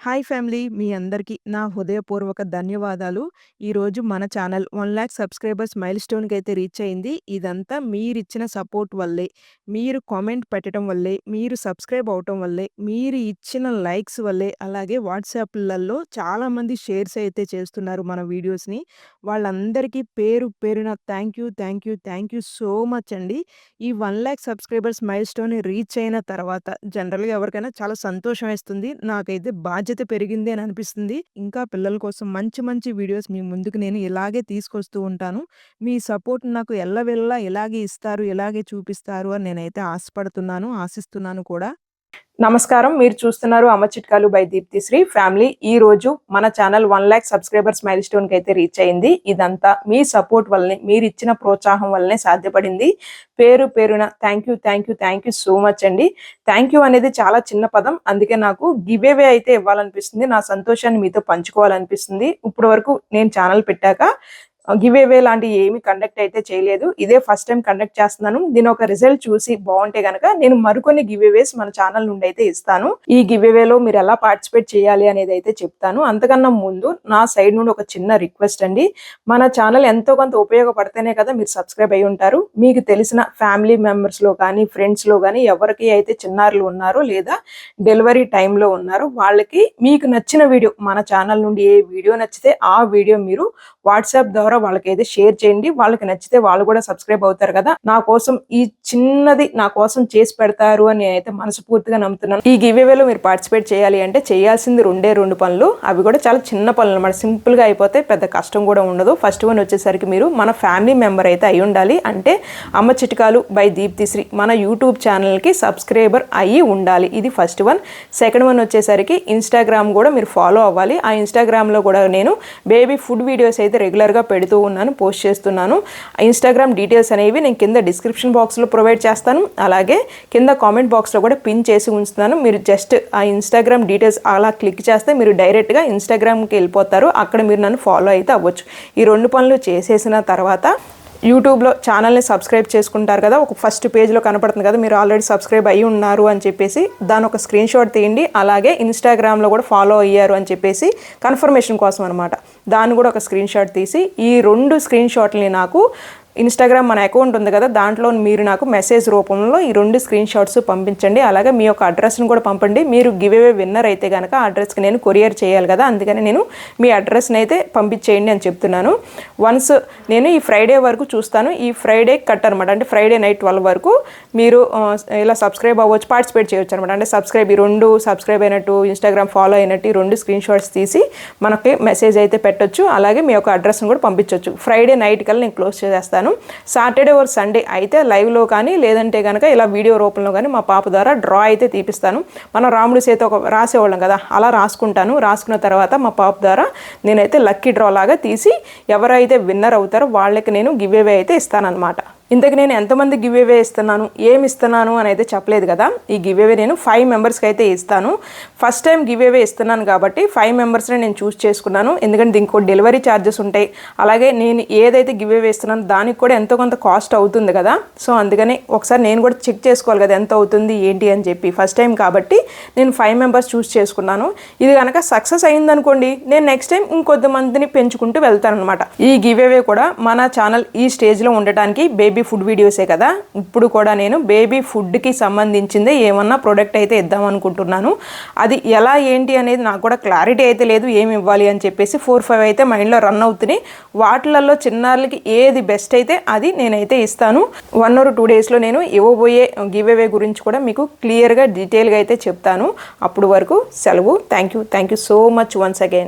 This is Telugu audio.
హాయ్ ఫ్యామిలీ మీ అందరికీ నా హృదయపూర్వక ధన్యవాదాలు. ఈరోజు మన ఛానల్ 1,00,000 సబ్స్క్రైబర్స్ మైల్ స్టోన్‌కి అయితే రీచ్ అయింది. ఇదంతా మీరిచ్చిన సపోర్ట్ వల్లే, మీరు కామెంట్ పెట్టడం వల్లే, మీరు సబ్స్క్రైబ్ అవ్వటం వల్లే, మీరు ఇచ్చిన లైక్స్ వల్లే, అలాగే వాట్సాప్‌లలో చాలామంది షేర్స్ అయితే చేస్తున్నారు మన వీడియోస్‌ని. వాళ్ళందరికీ పేరు పేరున థ్యాంక్ యూ సో మచ్ అండి. ఈ 1,00,000 సబ్స్క్రైబర్స్ మైల్ స్టోన్‌ని రీచ్ అయిన తర్వాత జనరల్‌గా ఎవరికైనా చాలా సంతోషం వేస్తుంది. నాకైతే బాధ్యత పెరిగింది అని అనిపిస్తుంది. ఇంకా పిల్లల కోసం మంచి మంచి వీడియోస్ మీ ముందుకు నేను ఇలాగే తీసుకొస్తూ ఉంటాను. మీ సపోర్ట్ నాకు ఎల్లవెల్లా ఇలాగే ఇస్తారు, ఇలాగే చూపిస్తారు అని నేనైతే ఆశపడుతున్నాను, ఆశిస్తున్నాను కూడా. నమస్కారం. మీరు చూస్తున్నారు అమ్మ చిట్కాలు బై దీప్తిశ్రీ ఫ్యామిలీ. ఈ రోజు మన ఛానల్ 1,00,000 సబ్స్క్రైబర్స్ మైల్ స్టోన్‌కి అయితే రీచ్ అయింది. ఇదంతా మీ సపోర్ట్ వల్లనే, మీరు ఇచ్చిన ప్రోత్సాహం వల్లనే సాధ్యపడింది. పేరు పేరున థ్యాంక్ యూ సో మచ్ అండి. థ్యాంక్ యూ అనేది చాలా చిన్న పదం. అందుకే నాకు గివ్ అవే అయితే ఇవ్వాలనిపిస్తుంది. నా సంతోషాన్ని మీతో పంచుకోవాలనిపిస్తుంది. ఇప్పటి వరకు నేను ఛానల్ పెట్టాక గివ్ అవే లాంటివి ఏమి కండక్ట్ అయితే చేయలేదు. ఇదే ఫస్ట్ టైం కండక్ట్ చేస్తున్నాను. దీని ఒక రిజల్ట్ చూసి బాగుంటే గనక నేను మరికొన్ని గివ్ అవేస్ మన ఛానల్ నుండి అయితే ఇస్తాను. ఈ గివ్ అవేలో మీరు ఎలా పార్టిసిపేట్ చేయాలి అనేది అయితే చెప్తాను. అంతకన్నా ముందు నా సైడ్ నుండి ఒక చిన్న రిక్వెస్ట్ అండి. మన ఛానల్ ఎంతో కొంత ఉపయోగపడితేనే కదా మీరు సబ్స్క్రైబ్ అయి ఉంటారు. మీకు తెలిసిన ఫ్యామిలీ మెంబర్స్ లో కానీ ఫ్రెండ్స్ లో కానీ ఎవరికి అయితే చిన్నారులు ఉన్నారో లేదా డెలివరీ టైంలో ఉన్నారో వాళ్ళకి మీకు నచ్చిన వీడియో, మన ఛానల్ నుండి ఏ వీడియో నచ్చితే ఆ వీడియో మీరు వాట్సాప్ ద్వారా వాళ్ళకైతే షేర్ చేయండి. వాళ్ళకి నచ్చితే వాళ్ళు కూడా సబ్స్క్రైబ్ అవుతారు కదా. నా కోసం ఈ చిన్నది నా కోసం చేసి పెడతారు అని అయితే మనస్ఫూర్తిగా నమ్ముతున్నాను. ఈ గివ్ అవేలో మీరు పార్టిసిపేట్ చేయాలి అంటే చేయాల్సింది రెండు పనులు. అవి కూడా చాలా చిన్న పనులు అన్నమాట. సింపుల్ గా అయిపోతే పెద్ద కష్టం కూడా ఉండదు. ఫస్ట్ వన్ వచ్చేసరికి మీరు మన ఫ్యామిలీ మెంబర్ అయితే అయి ఉండాలి. అంటే అమ్మ చిట్కాలు బై దీప్తిశ్రీ మన యూట్యూబ్ ఛానల్ కి సబ్స్క్రైబర్ అయ్యి ఉండాలి. ఇది ఫస్ట్ వన్. సెకండ్ వన్ వచ్చేసరికి ఇన్స్టాగ్రామ్ కూడా మీరు ఫాలో అవ్వాలి. ఆ ఇన్స్టాగ్రామ్ లో కూడా నేను బేబీ ఫుడ్ వీడియోస్ అయితే రెగ్యులర్ గా పెడుతూ ఉన్నాను, పోస్ట్ చేస్తున్నాను. ఇన్స్టాగ్రామ్ డీటెయిల్స్ అనేవి నేను కింద డిస్క్రిప్షన్ బాక్స్లో ప్రొవైడ్ చేస్తాను. అలాగే కింద కామెంట్ బాక్స్లో కూడా పిన్ చేసి ఉంచుతాను. మీరు జస్ట్ ఆ ఇన్స్టాగ్రామ్ డీటెయిల్స్ అలా క్లిక్ చేస్తే మీరు డైరెక్ట్గా ఇన్స్టాగ్రామ్కి వెళ్ళిపోతారు. అక్కడ మీరు నన్ను ఫాలో అయితే అవ్వచ్చు. ఈ రెండు పనులు చేసేసిన తర్వాత యూట్యూబ్లో ఛానల్ని సబ్స్క్రైబ్ చేసుకుంటారు కదా, ఒక ఫస్ట్ పేజ్లో కనపడుతుంది కదా, మీరు ఆల్రెడీ సబ్స్క్రైబ్ అయ్యి ఉన్నారు అని చెప్పేసి దాని ఒక స్క్రీన్ షాట్ తీయండి. అలాగే ఇన్స్టాగ్రామ్లో కూడా ఫాలో అయ్యారు అని చెప్పేసి కన్ఫర్మేషన్ కోసం అనమాట. దాన్ని కూడా ఒక స్క్రీన్ షాట్ తీసి ఈ రెండు స్క్రీన్ షాట్ని నాకు ఇన్స్టాగ్రామ్ మన అకౌంట్ ఉంది కదా, దాంట్లో మీరు నాకు మెసేజ్ రూపంలో ఈ రెండు స్క్రీన్ షాట్స్ పంపించండి. అలాగే మీ యొక్క అడ్రస్ని కూడా పంపండి. మీరు గివ్ అవే విన్నర్ అయితే కనుక ఆ అడ్రస్కి నేను కొరియర్ చేయాలి కదా, అందుకని నేను మీ అడ్రస్ని అయితే పంపించేయండి అని చెప్తున్నాను. వన్స్ నేను ఈ ఫ్రైడే వరకు చూస్తాను. ఈ ఫ్రైడే కట్ అనమాట, అంటే ఫ్రైడే నైట్ 12 వరకు మీరు ఇలా సబ్స్క్రైబ్ అవ్వచ్చు, పార్టిసిపేట్ చేయొచ్చు అనమాట. అంటే సబ్స్క్రైబ్ ఈ రెండు సబ్స్క్రైబ్ అయినట్టు, ఇన్స్టాగ్రామ్ ఫాలో అయినట్టు ఈ రెండు స్క్రీన్ షాట్స్ తీసి మనకి మెసేజ్ అయితే పెట్టొచ్చు. అలాగే మీ యొక్క అడ్రస్ని కూడా పంపించవచ్చు. ఫ్రైడే నైట్ కల్లా నేను క్లోజ్ చేస్తాను. సాటర్డే ఆర్ సండే అయితే లైవ్లో కానీ లేదంటే కనుక ఇలా వీడియో రూపంలో కానీ మా పాప ద్వారా డ్రా అయితే తీపిస్తాను. మనం రాముడి చేత ఒక రాసేవాళ్ళం కదా, అలా రాసుకుంటాను. రాసుకున్న తర్వాత మా పాప ద్వారా నేనైతే లక్కీ డ్రా లాగా తీసి ఎవరైతే విన్నర్ అవుతారో వాళ్ళకి నేను గివ్ అవే అయితే ఇస్తానన్నమాట. ఇంతకు నేను ఎంతమంది గివ్ అవే ఇస్తున్నాను, ఏమి ఇస్తున్నాను అని అయితే చెప్పలేదు కదా. ఈ గివ్ అవే నేను 5 మెంబర్స్కి అయితే ఇస్తాను. ఫస్ట్ టైం గివ్ అవే ఇస్తున్నాను కాబట్టి 5 మెంబర్స్ని నేను చూస్ చేసుకున్నాను. ఎందుకంటే దీనికి డెలివరీ ఛార్జెస్ ఉంటాయి. అలాగే నేను ఏదైతే గివ్ అవే ఇస్తున్నానో దానికి కూడా ఎంతో కొంత కాస్ట్ అవుతుంది కదా. సో అందుకని ఒకసారి నేను కూడా చెక్ చేసుకోవాలి కదా ఎంత అవుతుంది ఏంటి అని చెప్పి. ఫస్ట్ టైం కాబట్టి నేను 5 మెంబర్స్ చూస్ చేసుకున్నాను. ఇది కనుక సక్సెస్ అయిందనుకోండి, నేను నెక్స్ట్ టైం ఇంకొద్దిమందిని పెంచుకుంటూ వెళ్తాను అనమాట. ఈ గివ్ అవే కూడా మన ఛానల్ ఈ స్టేజ్లో ఉండటానికి బేబీ ఫుడ్ వీడియోసే కదా, ఇప్పుడు కూడా నేను బేబీ ఫుడ్కి సంబంధించిందే ఏమన్నా ప్రోడక్ట్ అయితే ఇద్దాం అనుకుంటున్నాను. అది ఎలా ఏంటి అనేది నాకు కూడా క్లారిటీ అయితే లేదు, ఏమి ఇవ్వాలి అని చెప్పేసి 4-5 అయితే మైండ్లో రన్ అవుతున్నాయి. వాటిలలో చిన్నారులకి ఏది బెస్ట్ అయితే అది నేనైతే ఇస్తాను. 1 or 2 డేస్లో నేను ఇవ్వబోయే గివ్ అవే గురించి కూడా మీకు క్లియర్గా డీటెయిల్గా అయితే చెప్తాను. అప్పుడు వరకు సెలవు. Thank you so much once again.